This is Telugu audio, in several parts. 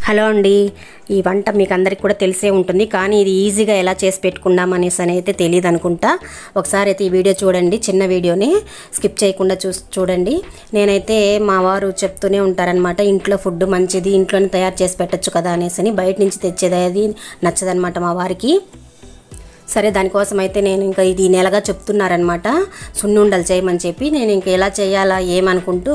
హలో అండి, ఈ వంట మీకు అందరికీ కూడా తెలిసే ఉంటుంది. కానీ ఇది ఈజీగా ఎలా చేసి పెట్టుకుందాం అనేసి అయితే తెలియదు అనుకుంటా. ఒకసారి అయితే ఈ వీడియో చూడండి, చిన్న వీడియోని స్కిప్ చేయకుండా చూడండి. నేనైతే మా వారు చెప్తూనే ఉంటారనమాట, ఇంట్లో ఫుడ్ మంచిది, ఇంట్లోనే తయారు చేసి పెట్టచ్చు కదా అనేసి. బయట నుంచి తెచ్చేది అది నచ్చదనమాట మా వారికి. సరే, దానికోసం అయితే నేను ఇంకా ఇది నెలగా చెప్తున్నారనమాట సున్నుండలు చేయమని చెప్పి. నేను ఇంకా ఎలా చేయాలా ఏమనుకుంటూ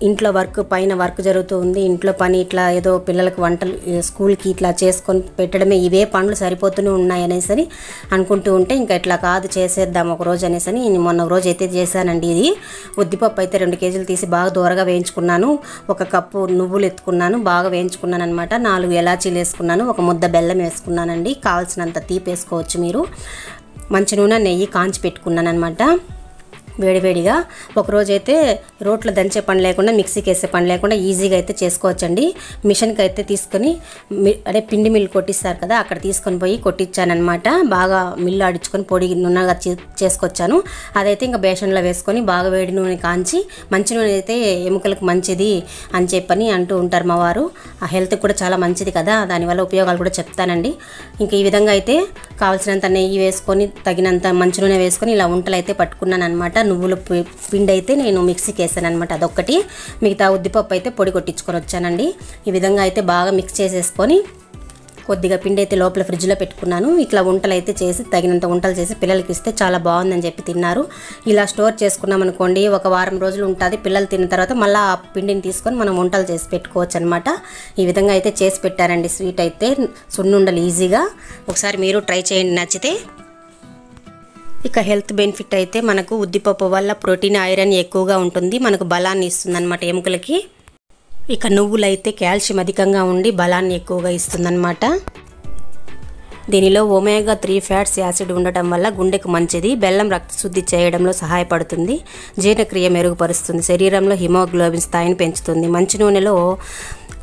ఇంట్లో పైన వర్క్ జరుగుతూ ఉంది, ఇంట్లో పని ఇట్లా ఏదో పిల్లలకు వంటలు స్కూల్కి ఇట్లా చేసుకొని పెట్టడమే, ఇవే పనులు సరిపోతూనే ఉన్నాయనేసి అనుకుంటూ ఉంటే ఇంకా ఇట్లా కాదు చేసేద్దాం ఒక రోజు అనేసి నేను మొన్న ఒక రోజు అయితే చేశానండి. ఇది ఉద్దిపప్పు అయితే 2 కేజీలు తీసి బాగా దూరగా వేయించుకున్నాను. 1 కప్పు నువ్వులు ఎత్తుకున్నాను, బాగా వేయించుకున్నాను అనమాట. 4 ఎలాచీలు వేసుకున్నాను, 1 ముద్ద బెల్లం వేసుకున్నానండి. కావాల్సినంత తీపి వేసుకోవచ్చు మీరు. మంచి నూనె నెయ్యి కాంచి పెట్టుకున్నాను అనమాట వేడివేడిగా. ఒకరోజు అయితే రోట్లో దంచే పని లేకుండా, మిక్సీకి వేసే పని లేకుండా ఈజీగా అయితే చేసుకోవచ్చండి. మిషన్కి అయితే తీసుకొని అదే పిండి మిల్లు కొట్టిస్తారు కదా, అక్కడ తీసుకొని పోయి కొట్టించానమాట. బాగా మిల్లు ఆడించుకొని పొడి నున్నగా చేసుకొచ్చాను. అదైతే ఇంకా బేసన్లో వేసుకొని బాగా వేడి నూనె కాంచి, మంచి నూనె అయితే ఎముకలకు మంచిది అని చెప్పని అంటూ ఉంటారు మా వారు. ఆ హెల్త్కి కూడా చాలా మంచిది కదా, దానివల్ల ఉపయోగాలు కూడా చెప్తానండి. ఇంకా ఈ విధంగా అయితే కావాల్సినంత నెయ్యి వేసుకొని, తగినంత మంచి నూనె వేసుకొని ఇలా వంటలు అయితే పట్టుకున్నాను అనమాట. నువ్వుల పిండి అయితే నేను మిక్సీకి వేసాను అనమాట, అదొక్కటి. మిగతా ఉద్దిపప్పు అయితే పొడి కొట్టించుకొని వచ్చానండి. ఈ విధంగా అయితే బాగా మిక్స్ చేసేసుకొని కొద్దిగా పిండి అయితే లోపల ఫ్రిడ్జ్లో పెట్టుకున్నాను. ఇట్లా వంటలు అయితే చేసి తగినంత వంటలు చేసి పిల్లలకి ఇస్తే చాలా బాగుందని చెప్పి తిన్నారు. ఇలా స్టోర్ చేసుకున్నాం అనుకోండి, 1 వారం రోజులు ఉంటుంది. పిల్లలు తిన్న తర్వాత మళ్ళీ ఆ పిండిని తీసుకొని మనం వంటలు చేసి పెట్టుకోవచ్చు అనమాట. ఈ విధంగా అయితే చేసి పెట్టారండి స్వీట్ అయితే, సున్నుండలు ఈజీగా. ఒకసారి మీరు ట్రై చేయండి నచ్చితే. ఇక హెల్త్ బెనిఫిట్ అయితే మనకు ఉద్దిపప్పు వల్ల ప్రోటీన్, ఐరన్ ఎక్కువగా ఉంటుంది, మనకు బలాన్ని ఇస్తుంది అనమాట ఎముకలకి. ఇక నువ్వులైతే కాల్షియం అధికంగా ఉండి బలాన్ని ఎక్కువగా ఇస్తుందన్నమాట. దీనిలో ఒమేగా 3 ఫ్యాట్స్ యాసిడ్ ఉండటం వల్ల గుండెకు మంచిది. బెల్లం రక్తశుద్ధి చేయడంలో సహాయపడుతుంది, జీర్ణక్రియ మెరుగుపరుస్తుంది, శరీరంలో హిమోగ్లోబిన్ స్థాయిని పెంచుతుంది. మంచి నూనెలో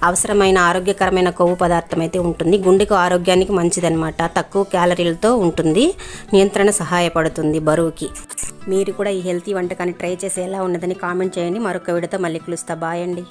అవసరమైన ఆరోగ్యకరమైన కొవ్వు పదార్థం అయితే ఉంటుంది. గుండెకు ఆరోగ్యానికి మంచిదన్నమాట. తక్కువ క్యాలరీలతో ఉంటుంది, నియంత్రణ సహాయపడుతుంది బరువుకి. మీరు కూడా ఈ హెల్తీ వంటకాన్ని ట్రై చేసి ఎలా ఉన్నదని కామెంట్ చేయండి. మరొక వీడియోతో మళ్ళీ కలుస్తా. బాయ్ అండి.